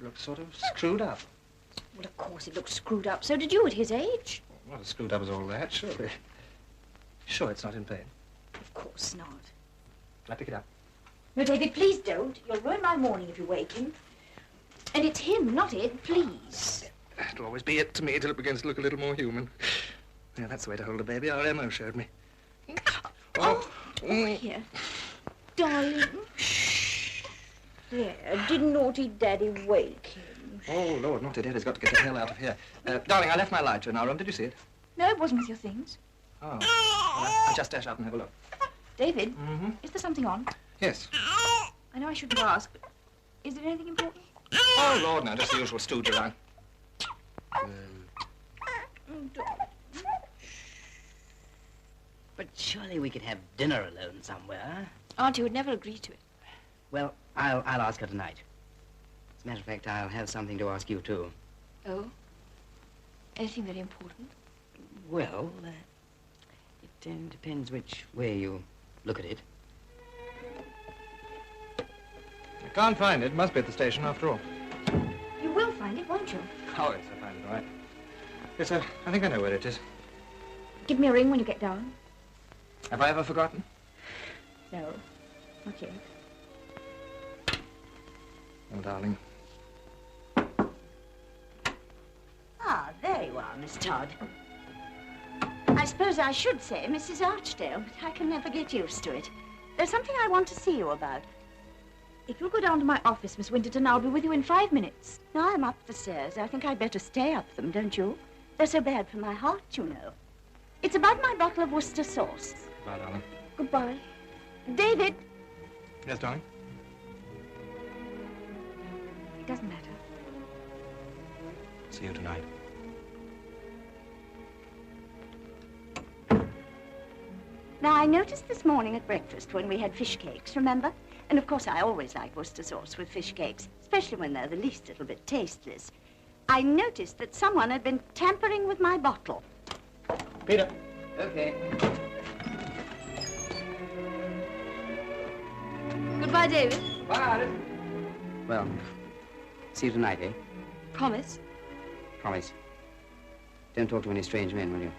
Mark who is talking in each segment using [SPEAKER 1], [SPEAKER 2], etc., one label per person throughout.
[SPEAKER 1] It looks sort of screwed up.
[SPEAKER 2] Well, of course it looks screwed up. So did you at his age.
[SPEAKER 1] Not as screwed up as all that, surely. Sure it's not in pain?
[SPEAKER 2] Of course not.
[SPEAKER 1] Can I pick it up?
[SPEAKER 2] No, David, please don't. You'll ruin my morning if you wake him. And it's him, not Ed, please.
[SPEAKER 1] It'll always be it to me till it begins to look a little more human. Yeah, that's the way to hold a baby. Our Emma showed me.
[SPEAKER 2] Oh, here. Darling. Shh. There, did naughty Daddy wake him?
[SPEAKER 1] Oh, Lord, naughty Daddy's got to get the hell out of here. Darling, I left my lighter in our room. Did you see it?
[SPEAKER 2] No, it wasn't with your things.
[SPEAKER 1] Oh. Well, I'll just dash out and have a look.
[SPEAKER 2] David, is there something on?
[SPEAKER 1] Yes.
[SPEAKER 2] I know I shouldn't ask, but is there anything important?
[SPEAKER 1] Oh, Lord, no, just the usual stooge around.
[SPEAKER 3] But surely we could have dinner alone somewhere.
[SPEAKER 2] Auntie would never agree to it.
[SPEAKER 3] Well, I'll ask her tonight. As a matter of fact, I'll have something to ask you, too.
[SPEAKER 2] Oh? Anything very important?
[SPEAKER 3] Well, it depends which way you look at it.
[SPEAKER 1] I can't find it. Must be at the station after all.
[SPEAKER 2] You will find it, won't you?
[SPEAKER 1] Oh, yes, I find it all right. Yes, I think I know where it is.
[SPEAKER 2] Give me a ring when you get down.
[SPEAKER 1] Have I ever forgotten?
[SPEAKER 2] No, not yet.
[SPEAKER 1] Oh, darling.
[SPEAKER 4] Ah, there you are, Miss Todd. I suppose I should say Mrs. Archdale, but I can never get used to it. There's something I want to see you about.
[SPEAKER 2] If you'll go down to my office, Miss Winterton, I'll be with you in 5 minutes.
[SPEAKER 4] No, I'm up the stairs. I think I'd better stay up them, don't you? They're so bad for my heart, you know. It's about my bottle of Worcester sauce.
[SPEAKER 1] Goodbye, darling.
[SPEAKER 2] Goodbye.
[SPEAKER 4] David!
[SPEAKER 1] Yes, darling?
[SPEAKER 2] It doesn't matter.
[SPEAKER 1] See you tonight.
[SPEAKER 4] Now, I noticed this morning at breakfast when we had fish cakes, remember? And, of course, I always like Worcester sauce with fish cakes, especially when they're the least little bit tasteless. I noticed that someone had been tampering with my bottle.
[SPEAKER 1] Peter.
[SPEAKER 3] Okay.
[SPEAKER 2] Goodbye, David.
[SPEAKER 1] Bye.
[SPEAKER 3] Well, see you tonight, eh?
[SPEAKER 2] Promise.
[SPEAKER 3] Promise. Don't talk to any strange men, will you?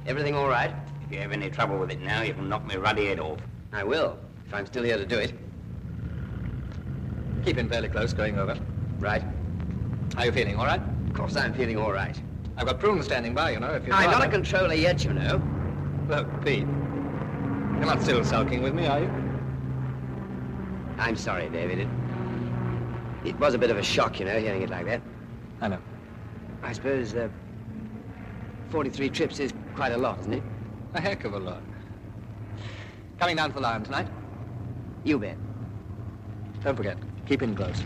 [SPEAKER 3] Everything all right?
[SPEAKER 5] If you have any trouble with it now, you can knock me ruddy head off.
[SPEAKER 3] I will, if I'm still here to do it.
[SPEAKER 1] Keep in fairly close, going over.
[SPEAKER 3] Right.
[SPEAKER 1] How are you feeling, all right?
[SPEAKER 3] Of course, I'm feeling all right.
[SPEAKER 1] I've got Prune standing by, you know, if you'd
[SPEAKER 3] I'm not a
[SPEAKER 1] rather.
[SPEAKER 3] controller yet, you know.
[SPEAKER 1] Look, Pete. You're not still sulking with me, are you?
[SPEAKER 3] I'm sorry, David. It was a bit of a shock, you know, hearing it like that.
[SPEAKER 1] I know.
[SPEAKER 3] I suppose 43 trips is quite a lot, isn't it?
[SPEAKER 1] A heck of a lot. Coming down for the Lion tonight?
[SPEAKER 3] You bet.
[SPEAKER 1] Don't forget, keep in close.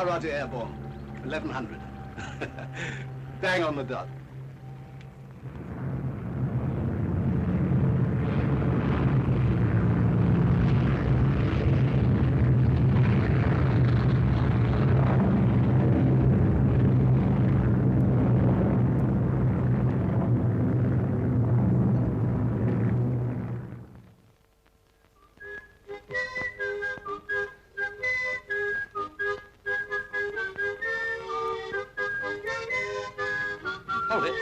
[SPEAKER 6] Roger, airborne. 1100. Bang on the dot.
[SPEAKER 1] Hold it.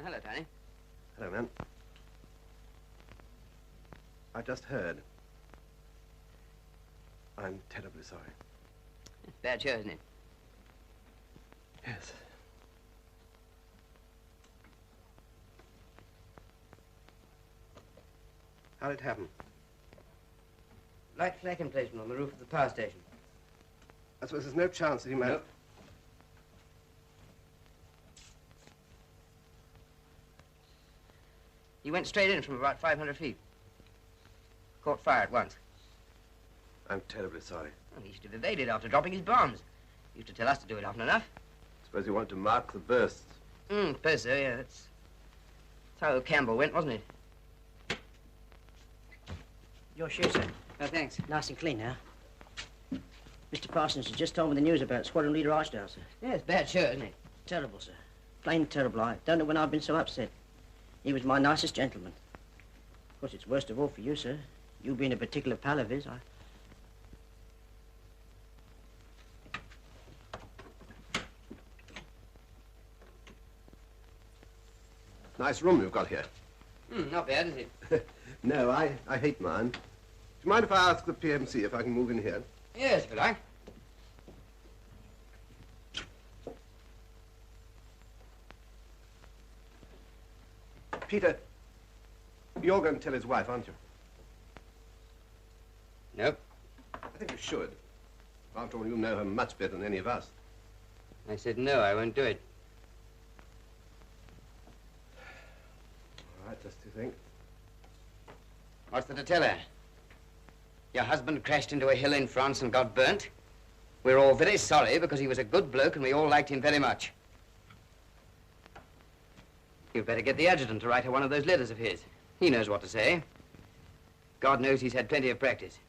[SPEAKER 3] hello, Tony.
[SPEAKER 6] Hello, man. I just heard. I'm terribly sorry.
[SPEAKER 3] Bad show, isn't it?
[SPEAKER 6] Yes. How'd it happen?
[SPEAKER 3] Light flak emplacement on the roof of the power station.
[SPEAKER 6] I suppose there's no chance that he might...
[SPEAKER 3] Nope. He went straight in from about 500 feet. Caught fire at once.
[SPEAKER 6] I'm terribly sorry.
[SPEAKER 3] Well, he should have evaded after dropping his bombs. He used to tell us to do it often enough.
[SPEAKER 6] Suppose he wanted to mark the bursts.
[SPEAKER 3] Suppose so, yeah. That's how Campbell went, wasn't it?
[SPEAKER 7] Your shoe, sir.
[SPEAKER 3] Oh, thanks.
[SPEAKER 7] Nice and clean now. Mr. Parsons has just told me the news about Squadron Leader Archdale, sir.
[SPEAKER 3] Yeah, it's bad show, isn't it?
[SPEAKER 7] Terrible, sir. Plain terrible. I don't know when I've been so upset. He was my nicest gentleman. Of course, it's worst of all for you, sir. You being a particular pal of his,
[SPEAKER 6] Nice room you've got here.
[SPEAKER 3] Not bad, is it?
[SPEAKER 6] No, I hate mine. Do you mind if I ask the PMC if I can move in here?
[SPEAKER 3] Yes, if you like.
[SPEAKER 6] Peter, you're going to tell his wife, aren't you?
[SPEAKER 3] Nope.
[SPEAKER 6] I think you should. After all, you know her much better than any of us.
[SPEAKER 3] I said no, I won't do it.
[SPEAKER 6] All right, just to think.
[SPEAKER 3] What's there to tell her? Your husband crashed into a hill in France and got burnt. We're all very sorry because he was a good bloke and we all liked him very much. You'd better get the adjutant to write her one of those letters of his. He knows what to say. God knows he's had plenty of practice.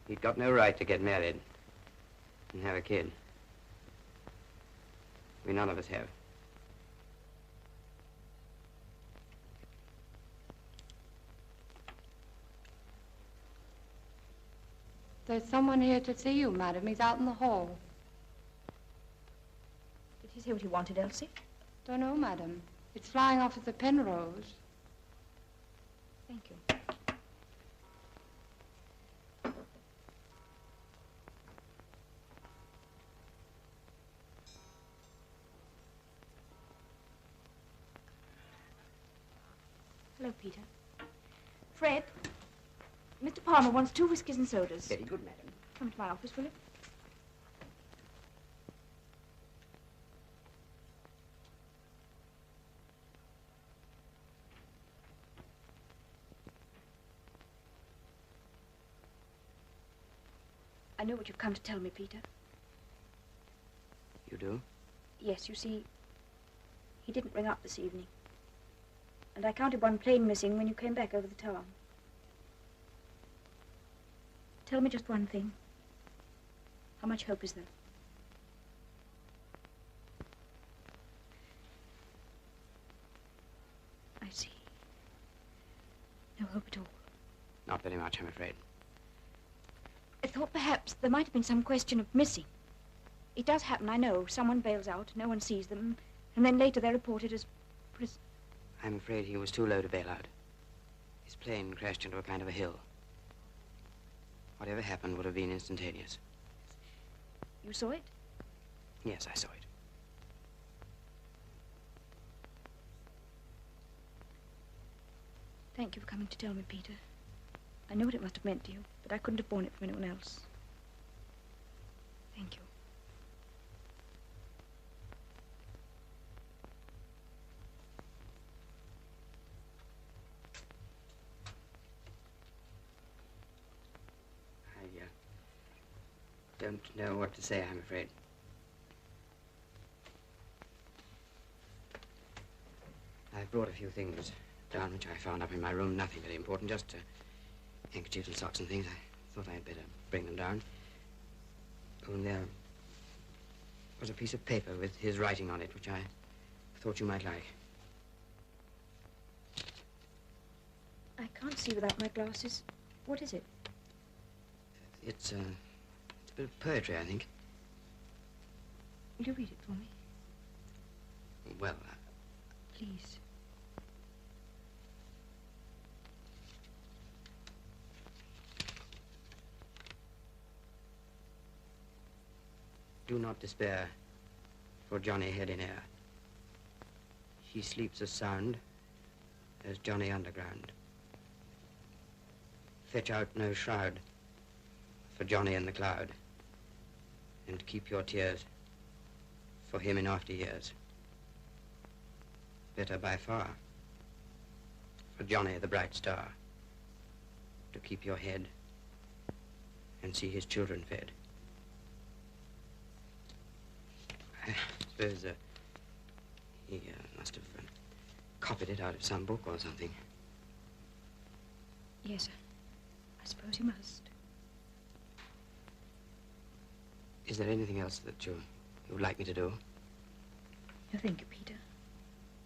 [SPEAKER 3] He'd got no right to get married and have a kid. We none of us have.
[SPEAKER 8] There's someone here to see you, madam. He's out in the hall.
[SPEAKER 2] Did he say what he wanted, Elsie?
[SPEAKER 8] Don't know, madam. It's flying off at the Penrose.
[SPEAKER 2] Thank you. Hello, Peter. Fred, Mr. Palmer wants 2 whiskies and sodas.
[SPEAKER 3] Very good, madam.
[SPEAKER 2] Come to my office, will you? I know what you've come to tell me, Peter.
[SPEAKER 3] You do?
[SPEAKER 2] Yes, you see, he didn't ring up this evening. And I counted 1 plane missing when you came back over the town. Tell me just one thing. How much hope is there? I see. No hope at all.
[SPEAKER 3] Not very much, I'm afraid.
[SPEAKER 2] I thought perhaps there might have been some question of missing. It does happen, I know. Someone bails out, no one sees them, and then later they're reported as prison.
[SPEAKER 3] I'm afraid he was too low to bail out. His plane crashed into a kind of a hill. Whatever happened would have been instantaneous.
[SPEAKER 2] You saw it?
[SPEAKER 3] Yes, I saw it.
[SPEAKER 2] Thank you for coming to tell me, Peter. I know what it must have meant to you, but I couldn't have borne it from anyone else. Thank you.
[SPEAKER 3] I don't know what to say, I'm afraid. I've brought a few things down which I found up in my room. Nothing very important, just handkerchiefs and socks and things. I thought I'd better bring them down. Oh, and there was a piece of paper with his writing on it, which I thought you might like.
[SPEAKER 2] I can't see without my glasses. What is it?
[SPEAKER 3] It's a bit of poetry, I think.
[SPEAKER 2] Will you read it for me?
[SPEAKER 3] Well,
[SPEAKER 2] Please.
[SPEAKER 3] do not despair for Johnny Head in Air. He sleeps as sound as Johnny Underground. Fetch out no shroud for Johnny in the cloud, and keep your tears for him in after years. Better by far for Johnny the bright star to keep your head and see his children fed. I suppose he must have copied it out of some book or something.
[SPEAKER 2] Yes, I suppose you must.
[SPEAKER 3] Is there anything else that you would like me to do?
[SPEAKER 2] No, thank you, Peter.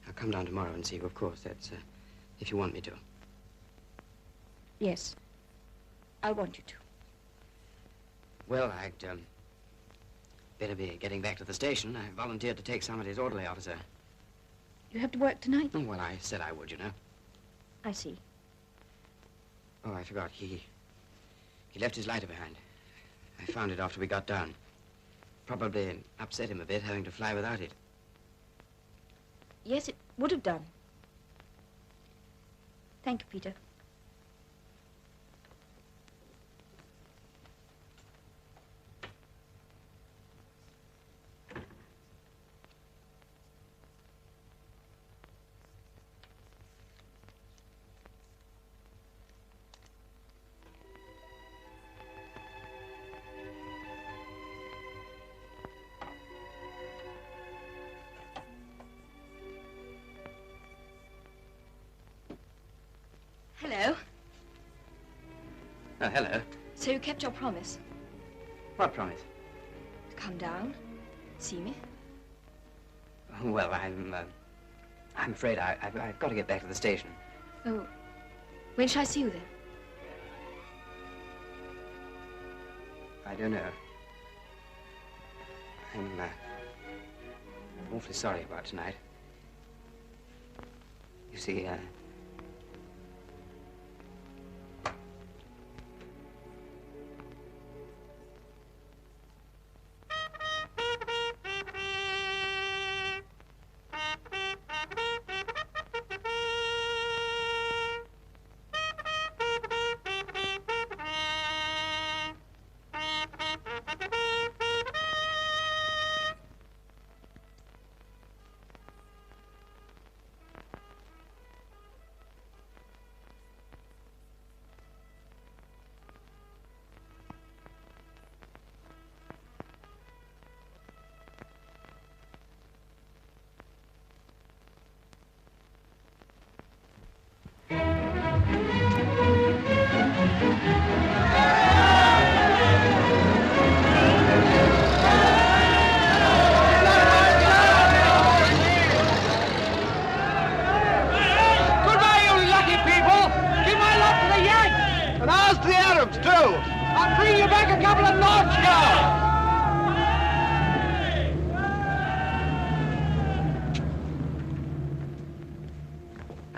[SPEAKER 3] I'll come down tomorrow and see you, of course. That's if you want me to.
[SPEAKER 2] Yes, I'll want you to.
[SPEAKER 3] Well, I'd better be getting back to the station. I volunteered to take somebody's orderly officer.
[SPEAKER 2] You have to work tonight?
[SPEAKER 3] Oh, well, I said I would, you know.
[SPEAKER 2] I see.
[SPEAKER 3] Oh, I forgot. He left his lighter behind. I found it after we got down. Probably upset him a bit having to fly without it.
[SPEAKER 2] Yes, it would have done. Thank you, Peter. Hello.
[SPEAKER 3] Oh, hello.
[SPEAKER 2] So you kept your promise
[SPEAKER 3] What promise?
[SPEAKER 2] to come down, see me?
[SPEAKER 3] Well, I'm afraid I've got to get back to the station.
[SPEAKER 2] Oh, when shall I see you then?
[SPEAKER 3] I don't know. I'm awfully sorry about tonight. You see,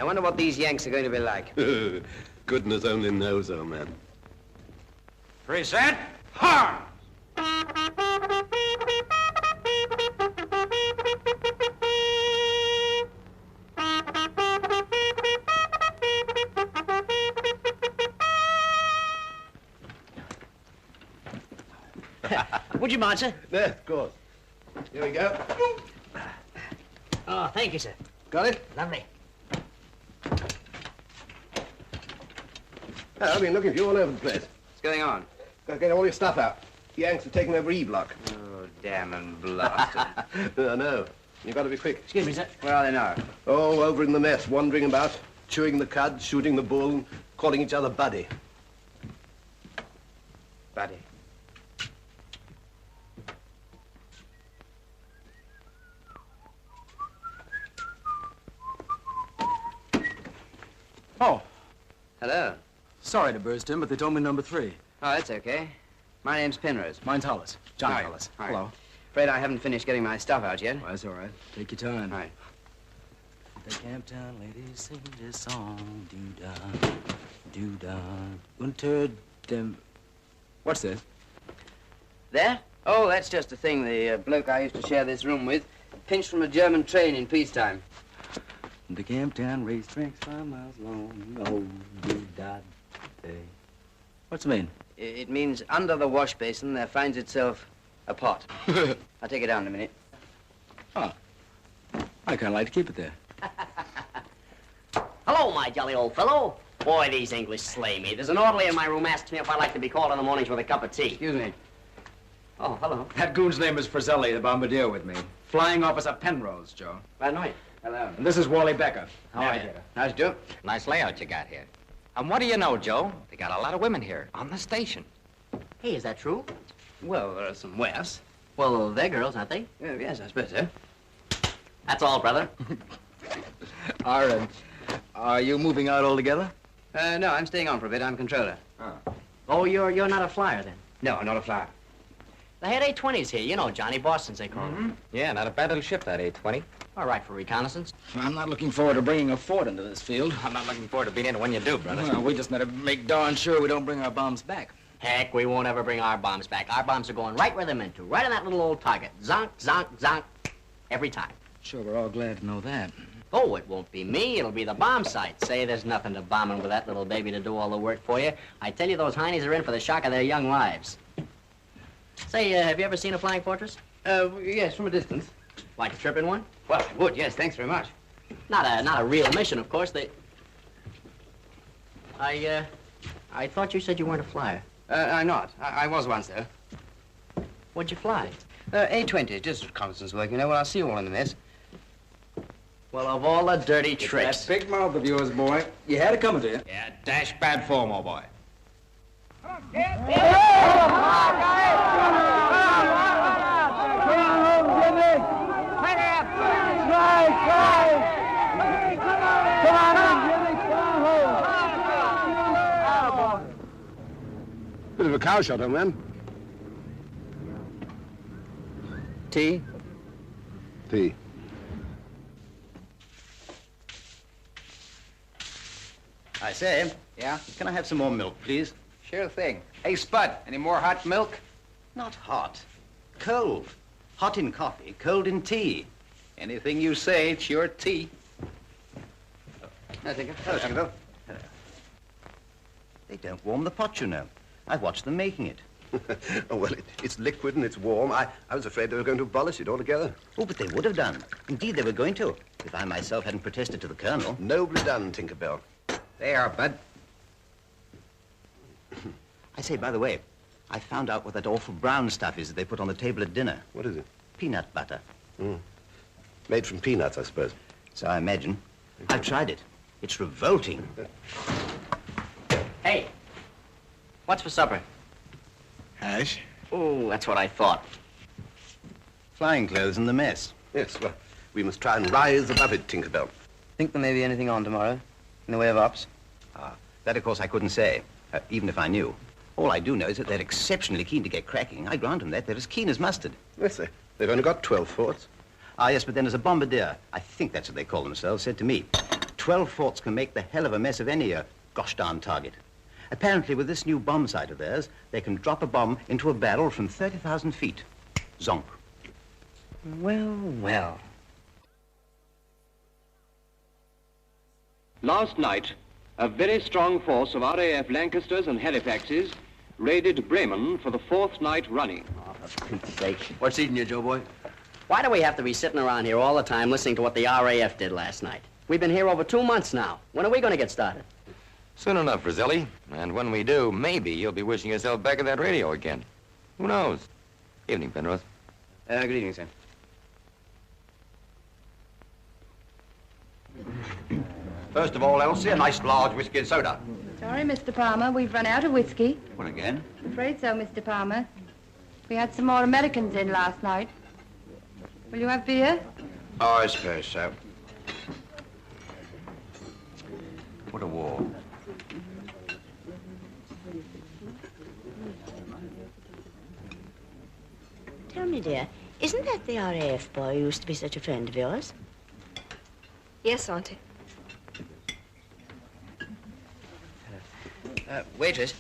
[SPEAKER 3] I wonder what these Yanks are going to be like.
[SPEAKER 6] Goodness only knows, old man.
[SPEAKER 5] Present arms!
[SPEAKER 7] Would you mind, sir?
[SPEAKER 6] Yeah, of course. Here we go.
[SPEAKER 7] Oh, thank you, sir.
[SPEAKER 6] Got it?
[SPEAKER 7] Lovely.
[SPEAKER 6] Oh, I've been looking for you all over the place.
[SPEAKER 3] What's going on?
[SPEAKER 6] Got to get all your stuff out. The Yanks have taken over E-Block.
[SPEAKER 3] Oh, damn and blasted.
[SPEAKER 6] I know. You've got to be quick.
[SPEAKER 7] Excuse me, sir.
[SPEAKER 3] Where are they now?
[SPEAKER 6] Oh, over in the mess, wandering about, chewing the cud, shooting the bull, and calling each other buddy.
[SPEAKER 3] Buddy.
[SPEAKER 9] Oh,
[SPEAKER 3] Hello.
[SPEAKER 9] sorry to burst in, but they told me number 3.
[SPEAKER 3] Oh, that's okay. My name's Penrose.
[SPEAKER 9] Mine's Hollis. John
[SPEAKER 3] Hi.
[SPEAKER 9] Hollis.
[SPEAKER 3] Hi.
[SPEAKER 9] Hello.
[SPEAKER 3] Afraid I haven't finished getting my stuff out yet.
[SPEAKER 5] Well, that's all right. Take your time.
[SPEAKER 3] All right.
[SPEAKER 5] The Camptown ladies sing this song. Doo-dah, doo-dah. Unter dem... What's this?
[SPEAKER 3] There? Oh, that's just a thing the bloke I used to share this room with pinched from a German train in peacetime.
[SPEAKER 5] The Camptown racetrack's 5 miles long. Oh, doo-dah, day. What's it mean?
[SPEAKER 3] It means under the wash basin there finds itself a pot. I'll take it down in a minute.
[SPEAKER 5] Oh. I kind of like to keep it there.
[SPEAKER 9] Hello, my jolly old fellow. Boy, these English slay me. There's an orderly in my room asks me if I like to be called in the mornings with a cup of tea.
[SPEAKER 3] Excuse me. Oh, hello.
[SPEAKER 5] That goon's name is Frizzelli, the bombardier with me. Flying Officer Penrose, Joe.
[SPEAKER 3] Glad to know you. Hello.
[SPEAKER 5] And this is Wally Becker.
[SPEAKER 3] How are you? Nice to do.
[SPEAKER 10] Nice layout you got here. And what do you know, Joe? They got a lot of women here on the station.
[SPEAKER 9] Hey, is that true?
[SPEAKER 3] Well, there are some wares.
[SPEAKER 9] Well, they're girls, aren't they?
[SPEAKER 3] Yes, I suppose so.
[SPEAKER 9] That's all, brother.
[SPEAKER 5] Are you moving out altogether?
[SPEAKER 3] No, I'm staying on for a bit. I'm controller.
[SPEAKER 9] Oh, you're not a flyer, then?
[SPEAKER 3] No, not a flower.
[SPEAKER 9] They had A-20s here. You know, Johnny Boston's, they call them.
[SPEAKER 10] Yeah, not a bad little ship, that A-20.
[SPEAKER 9] All right for reconnaissance.
[SPEAKER 5] I'm not looking forward to bringing a fort into this field.
[SPEAKER 10] I'm not looking forward to being in it when you do, brother.
[SPEAKER 5] Well, we just better make darn sure we don't bring our bombs back.
[SPEAKER 9] Heck, we won't ever bring our bombs back. Our bombs are going right where they're meant to, right on that little old target. Zonk, zonk, zonk, every time.
[SPEAKER 5] Sure, we're all glad to know that.
[SPEAKER 9] Oh, it won't be me. It'll be the bomb sight. Say, there's nothing to bombing with that little baby to do all the work for you. I tell you, those heinies are in for the shock of their young lives. Say, have you ever seen a flying fortress?
[SPEAKER 3] Yes, from a distance.
[SPEAKER 9] Like a trip in one?
[SPEAKER 3] Well, I would, yes. Thanks very much.
[SPEAKER 9] Not a real mission, of course. I thought you said you weren't a flyer.
[SPEAKER 3] I'm not. I was once, though.
[SPEAKER 9] What'd you fly?
[SPEAKER 3] A-20, just reconnaissance work, you know. Well, I'll see you all in a mess.
[SPEAKER 9] Well, of all the dirty tricks.
[SPEAKER 5] That big mouth of yours, boy. You had it coming to you.
[SPEAKER 10] Yeah, dash bad form, old boy.
[SPEAKER 6] Bit of a cow shot, young man.
[SPEAKER 3] Tea?
[SPEAKER 6] Tea.
[SPEAKER 11] I say.
[SPEAKER 10] Yeah?
[SPEAKER 11] Can I have some more milk, please?
[SPEAKER 10] Sure thing. Hey, Spud, any more hot milk?
[SPEAKER 11] Not hot. Cold. Hot in coffee, cold in tea.
[SPEAKER 10] Anything you say, it's your tea.
[SPEAKER 3] No, Tinker. Hello, Tinker.
[SPEAKER 11] They don't warm the pot, you know. I've watched them making it.
[SPEAKER 6] Oh, well, it's liquid and it's warm. I was afraid they were going to abolish it altogether.
[SPEAKER 11] Oh, but they would have done. Indeed, they were going to, if I myself hadn't protested to the Colonel.
[SPEAKER 6] Nobly done, Tinkerbell.
[SPEAKER 10] There, Bud.
[SPEAKER 11] I say, by the way, I found out what that awful brown stuff is that they put on the table at dinner.
[SPEAKER 6] What is it?
[SPEAKER 11] Peanut butter.
[SPEAKER 6] Made from peanuts, I suppose.
[SPEAKER 11] So I imagine. I've tried it. It's revolting.
[SPEAKER 9] Hey, what's for supper?
[SPEAKER 6] Hash?
[SPEAKER 9] Oh, that's what I thought.
[SPEAKER 11] Flying clothes in the mess.
[SPEAKER 6] Yes, well, we must try and rise above it, Tinkerbell.
[SPEAKER 3] Think there may be anything on tomorrow in the way of ops?
[SPEAKER 11] That, of course, I couldn't say, even if I knew. All I do know is that they're exceptionally keen to get cracking. I grant them that. They're as keen as mustard.
[SPEAKER 6] Yes, they've only got 12 forts.
[SPEAKER 11] Ah, yes, but then as a bombardier, I think that's what they call themselves, said to me, 12 forts can make the hell of a mess of any gosh darn target. Apparently, with this new bomb sight of theirs, they can drop a bomb into a barrel from 30,000 feet. Zonk.
[SPEAKER 3] Well, well.
[SPEAKER 12] Last night, a very strong force of RAF Lancasters and Halifaxes raided Bremen for the 4th night running.
[SPEAKER 9] Oh, for Pete's sake.
[SPEAKER 3] What's eating you, Joe boy?
[SPEAKER 9] Why do we have to be sitting around here all the time listening to what the RAF did last night? We've been here over 2 months now. When are we going to get started?
[SPEAKER 10] Soon enough, Frizzelli. And when we do, maybe you'll be wishing yourself back at that radio again. Who knows? Evening, Penrose.
[SPEAKER 3] Good evening, sir.
[SPEAKER 5] First of all, Elsie, a nice large whiskey and soda.
[SPEAKER 8] Sorry, Mr. Palmer, we've run out of whiskey.
[SPEAKER 11] What again?
[SPEAKER 8] I'm afraid so, Mr. Palmer. We had some more Americans in last night. Will you have beer?
[SPEAKER 5] Oh, I suppose so. What a war.
[SPEAKER 4] Tell me, dear, Isn't that the RAF boy who used to be such a friend of yours?
[SPEAKER 13] Yes, Auntie.
[SPEAKER 3] Waitress.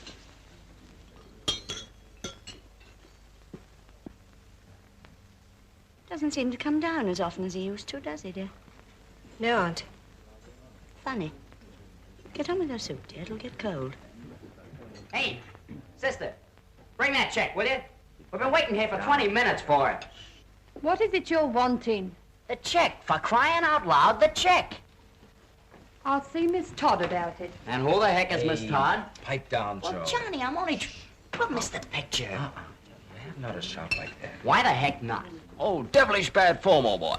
[SPEAKER 4] Doesn't seem to come down as often as he used to, does he, dear?
[SPEAKER 13] No, Auntie.
[SPEAKER 4] Funny. Get on with your soup, dear. It'll get cold.
[SPEAKER 9] Hey, sister, bring that check, will you? We've been waiting here for 20 minutes for it.
[SPEAKER 8] What is it you're wanting?
[SPEAKER 9] The check, for crying out loud, the check.
[SPEAKER 8] I'll see Miss Todd about it.
[SPEAKER 9] And who the heck is Miss Todd?
[SPEAKER 5] Pipe down, Joe.
[SPEAKER 9] Well, Johnny, I'm only... Promise the picture.
[SPEAKER 5] Not a shot like that.
[SPEAKER 9] Why the heck not?
[SPEAKER 5] Oh, devilish bad form, old boy.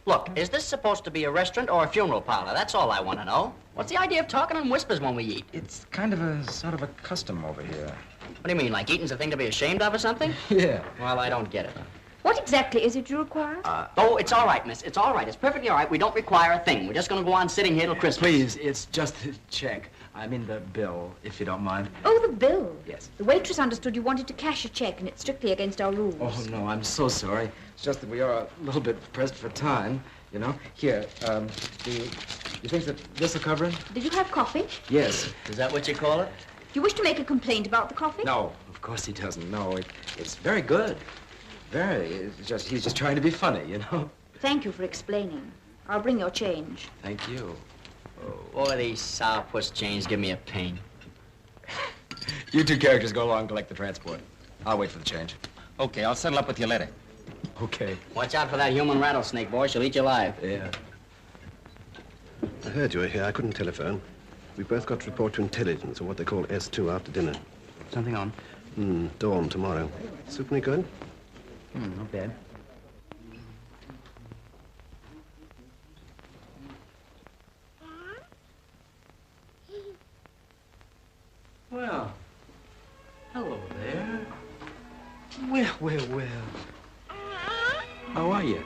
[SPEAKER 9] Look, is this supposed to be a restaurant or a funeral parlor? That's all I want to know. What's the idea of talking in whispers when we eat?
[SPEAKER 5] It's kind of a sort of a custom over here.
[SPEAKER 9] What do you mean, like eating's a thing to be ashamed of or something?
[SPEAKER 5] Yeah.
[SPEAKER 9] Well, I don't get it.
[SPEAKER 2] What exactly is it you require?
[SPEAKER 9] Oh, it's all right, miss. It's all right. It's perfectly all right. We don't require a thing. We're just going to go on sitting here till Christmas.
[SPEAKER 5] Please, it's just a check. I mean the bill, if you don't mind.
[SPEAKER 2] Oh, the bill.
[SPEAKER 5] Yes.
[SPEAKER 2] The waitress understood you wanted to cash a check, and it's strictly against our rules.
[SPEAKER 5] Oh, no, I'm so sorry. It's just that we are a little bit pressed for time, you know. Here, do you think that this will cover it?
[SPEAKER 2] Did you have coffee?
[SPEAKER 5] Yes.
[SPEAKER 9] Is that what you call it?
[SPEAKER 2] Do you wish to make a complaint about the coffee?
[SPEAKER 5] No, of course he doesn't. No, it's very good. Very. He's just trying to be funny, you know.
[SPEAKER 2] Thank you for explaining. I'll bring your change.
[SPEAKER 5] Thank you.
[SPEAKER 9] Boy, these sourpuss chains give me a pain.
[SPEAKER 5] You two characters go along and collect the transport. I'll wait for the change. Okay, I'll settle up with you later. Okay.
[SPEAKER 9] Watch out for that human rattlesnake, boy. She'll eat you alive.
[SPEAKER 5] Yeah.
[SPEAKER 6] I heard you were here. I couldn't telephone. We both got to report to intelligence, or what they call S2, after dinner.
[SPEAKER 5] Something on?
[SPEAKER 6] Dawn tomorrow. Soup any good?
[SPEAKER 5] Not bad. Well, hello there. Well. How are you?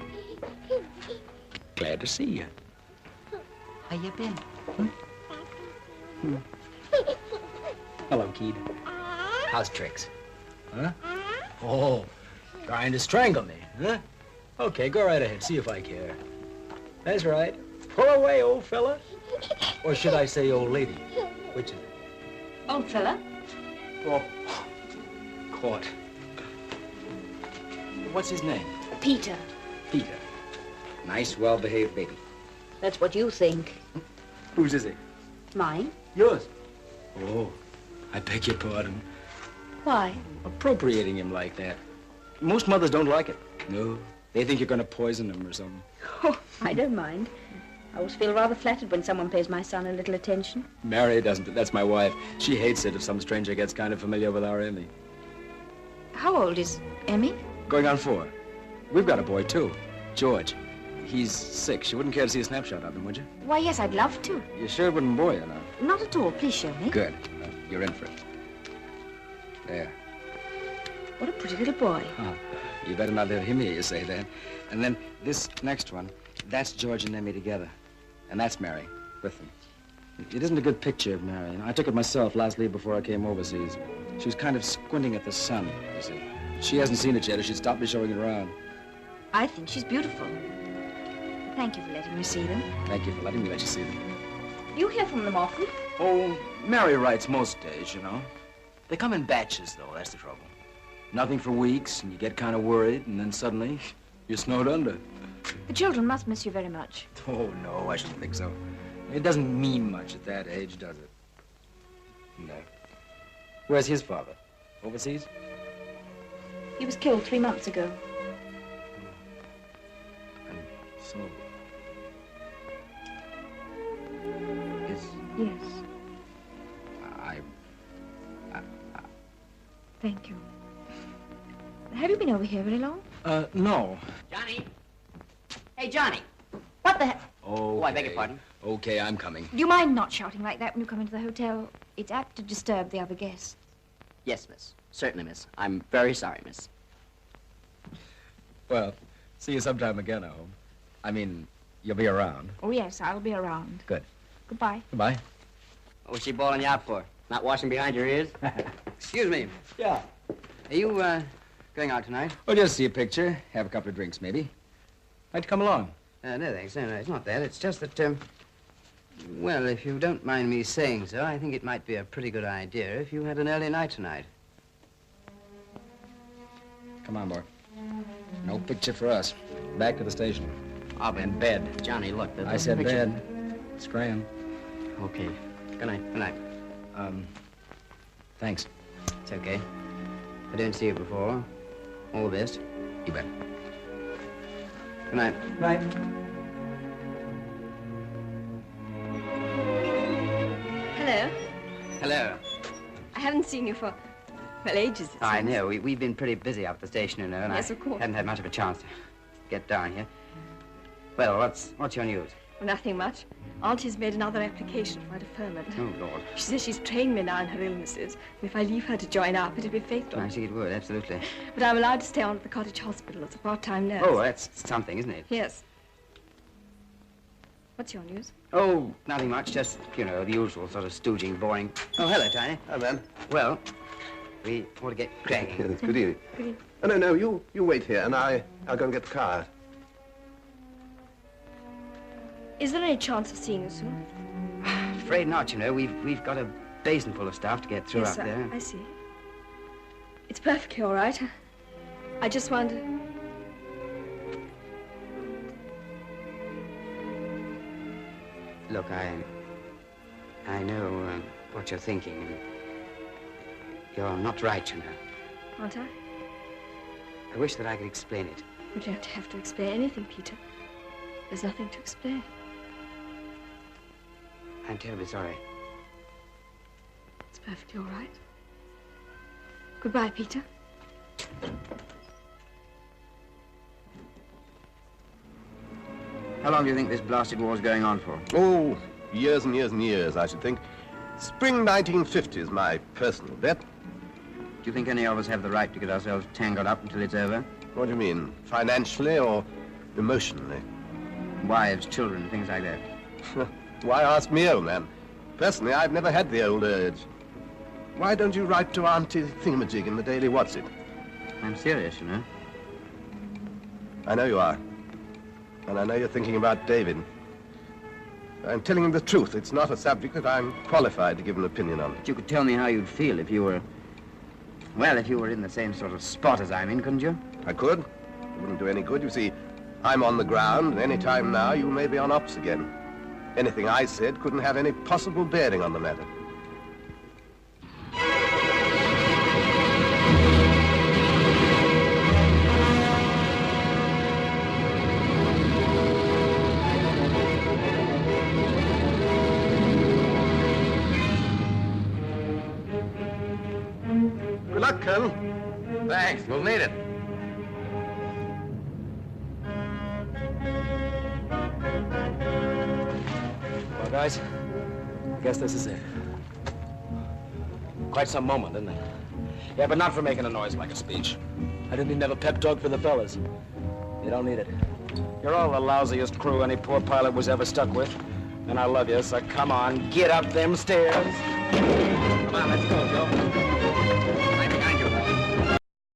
[SPEAKER 5] Glad to see you.
[SPEAKER 9] How you been?
[SPEAKER 5] Hello, Keith.
[SPEAKER 9] How's tricks?
[SPEAKER 5] Huh? Oh, trying to strangle me, huh? Okay, go right ahead. See if I care. That's right. Pull away, old fella. Or should I say old lady? Which is it?
[SPEAKER 2] Old fella?
[SPEAKER 5] Oh, caught. What's his name?
[SPEAKER 2] Peter.
[SPEAKER 5] Peter. Nice, well-behaved baby.
[SPEAKER 2] That's what you think.
[SPEAKER 5] Whose is he?
[SPEAKER 2] Mine?
[SPEAKER 5] Yours. Oh, I beg your pardon.
[SPEAKER 2] Why?
[SPEAKER 5] Appropriating him like that. Most mothers don't like it. No, they think you're going to poison him or something.
[SPEAKER 2] Oh, I don't mind. I always feel rather flattered when someone pays my son a little attention.
[SPEAKER 5] Mary doesn't. That's my wife. She hates it if some stranger gets kind of familiar with our Emmy.
[SPEAKER 2] How old is Emmy?
[SPEAKER 5] Going on 4. We've got a boy, too. George. He's 6. You wouldn't care to see a snapshot of him, would you?
[SPEAKER 2] Why, yes, I'd love to.
[SPEAKER 5] You sure it wouldn't bore you now?
[SPEAKER 2] Not at all. Please show me.
[SPEAKER 5] Good. You're in for it. There.
[SPEAKER 2] What a pretty little boy.
[SPEAKER 5] Oh, you better not let him hear you say that. And then this next one, that's George and Emmy together. And that's Mary with them. It isn't a good picture of Mary. I took it myself last leave before I came overseas. She was kind of squinting at the sun, you see. She hasn't seen it yet, or she'd stop me showing it around.
[SPEAKER 2] I think she's beautiful. Thank you for letting me see them.
[SPEAKER 5] Thank you for letting me let you see them.
[SPEAKER 2] You hear from them often?
[SPEAKER 5] Oh, Mary writes most days, you know. They come in batches, though. That's the trouble. Nothing for weeks, and you get kind of worried, and then suddenly you're snowed under.
[SPEAKER 2] The children must miss you very much.
[SPEAKER 5] Oh, no, I shouldn't think so. It doesn't mean much at that age, does it? No. Where's his father? Overseas?
[SPEAKER 2] He was killed 3 months ago.
[SPEAKER 5] And so...
[SPEAKER 2] Yes.
[SPEAKER 5] I...
[SPEAKER 2] Thank you. Have you been over here very long?
[SPEAKER 5] No.
[SPEAKER 9] Johnny? Hey, Johnny. What the heck?
[SPEAKER 5] Oh,
[SPEAKER 9] I beg your pardon.
[SPEAKER 5] Okay, I'm coming.
[SPEAKER 2] Do you mind not shouting like that when you come into the hotel? It's apt to disturb the other guests.
[SPEAKER 9] Yes, miss. Certainly, miss. I'm very sorry, miss.
[SPEAKER 5] Well, see you sometime again, I hope. I mean, you'll be around.
[SPEAKER 2] Oh, yes, I'll be around.
[SPEAKER 5] Good.
[SPEAKER 2] Goodbye.
[SPEAKER 5] Goodbye.
[SPEAKER 9] What was she bawling you out for? Not washing behind your ears?
[SPEAKER 3] Excuse me.
[SPEAKER 5] Yeah.
[SPEAKER 3] Are you, Going out tonight?
[SPEAKER 5] Well, just see a picture, have a couple of drinks, maybe. I'd come along.
[SPEAKER 3] No, thanks. No, it's not that. It's just that, well, if you don't mind me saying so, I think it might be a pretty good idea if you had an early night tonight.
[SPEAKER 5] Come on, boy. No picture for us. Back to the station.
[SPEAKER 9] I'll be in bed. Johnny, look.
[SPEAKER 5] I said bed. Scram.
[SPEAKER 9] Okay. Good night.
[SPEAKER 3] Good night.
[SPEAKER 5] Thanks.
[SPEAKER 3] It's okay. If I don't see you before, all the best.
[SPEAKER 5] You bet.
[SPEAKER 3] Good night.
[SPEAKER 5] Night.
[SPEAKER 13] Hello.
[SPEAKER 3] Hello.
[SPEAKER 13] I haven't seen you for, well, ages. it
[SPEAKER 3] I
[SPEAKER 13] seems.
[SPEAKER 3] know. We've been pretty busy up at the station, you know, and
[SPEAKER 13] Yes,
[SPEAKER 3] I
[SPEAKER 13] of course.
[SPEAKER 3] hadn't had much of a chance to get down here. Well, what's your news?
[SPEAKER 13] Well, nothing much. Auntie's made another application for my deferment.
[SPEAKER 3] Oh, Lord.
[SPEAKER 13] She says she's trained me now in her illnesses, and if I leave her to join up, it'll be fatal.
[SPEAKER 3] I think it would, absolutely.
[SPEAKER 13] But I'm allowed to stay on at the cottage hospital as a part-time nurse.
[SPEAKER 3] Oh, that's something, isn't it?
[SPEAKER 13] Yes. What's your news?
[SPEAKER 3] Oh, nothing much, just, you know, the usual sort of stooging, boring. Oh, hello, Tiny.
[SPEAKER 6] Hi, man.
[SPEAKER 3] Well, we ought to get cracking.
[SPEAKER 6] Yes, good evening.
[SPEAKER 13] Good evening.
[SPEAKER 6] Oh, no, you wait here, and I'll go and get the car out.
[SPEAKER 13] Is there any chance of seeing you soon?
[SPEAKER 3] Afraid not, you know. We've got a basin full of stuff to get through
[SPEAKER 13] Yes,
[SPEAKER 3] up there.
[SPEAKER 13] I see. It's perfectly all right. I just wonder...
[SPEAKER 3] Look, I know what you're thinking. You're not right, you know.
[SPEAKER 13] Aren't I?
[SPEAKER 3] I wish that I could explain it.
[SPEAKER 13] You don't have to explain anything, Peter. There's nothing to explain.
[SPEAKER 3] I'm terribly sorry.
[SPEAKER 13] It's perfectly all right. Goodbye, Peter.
[SPEAKER 3] How long do you think this blasted war's going on for?
[SPEAKER 6] Oh, years and years and years, I should think. Spring 1950 is my personal bet.
[SPEAKER 3] Do you think any of us have the right to get ourselves tangled up until it's over?
[SPEAKER 6] What do you mean? Financially or emotionally?
[SPEAKER 3] Wives, children, things like that.
[SPEAKER 6] Why ask me, old man? Personally, I've never had the old urge. Why don't you write to Auntie Thingamajig in the Daily What's-It?
[SPEAKER 3] I'm serious, you know.
[SPEAKER 6] I know you are. And I know you're thinking about David. I'm telling you the truth. It's not a subject that I'm qualified to give an opinion on.
[SPEAKER 3] But you could tell me how you'd feel if you were... Well, if you were in the same sort of spot as I'm in, couldn't you?
[SPEAKER 6] I could. It wouldn't do any good. You see, I'm on the ground, and any time now you may be on ops again. Anything I said couldn't have any possible bearing on the matter. Good luck, Colonel.
[SPEAKER 10] Thanks. We'll need it.
[SPEAKER 5] Well, guys, I guess this is it. Quite some moment, isn't it? Yeah, but not for making a noise like a speech. I didn't even have a pep talk for the fellas. You don't need it. You're all the lousiest crew any poor pilot was ever stuck with. And I love you, so come on, get up them stairs. Come on, let's go.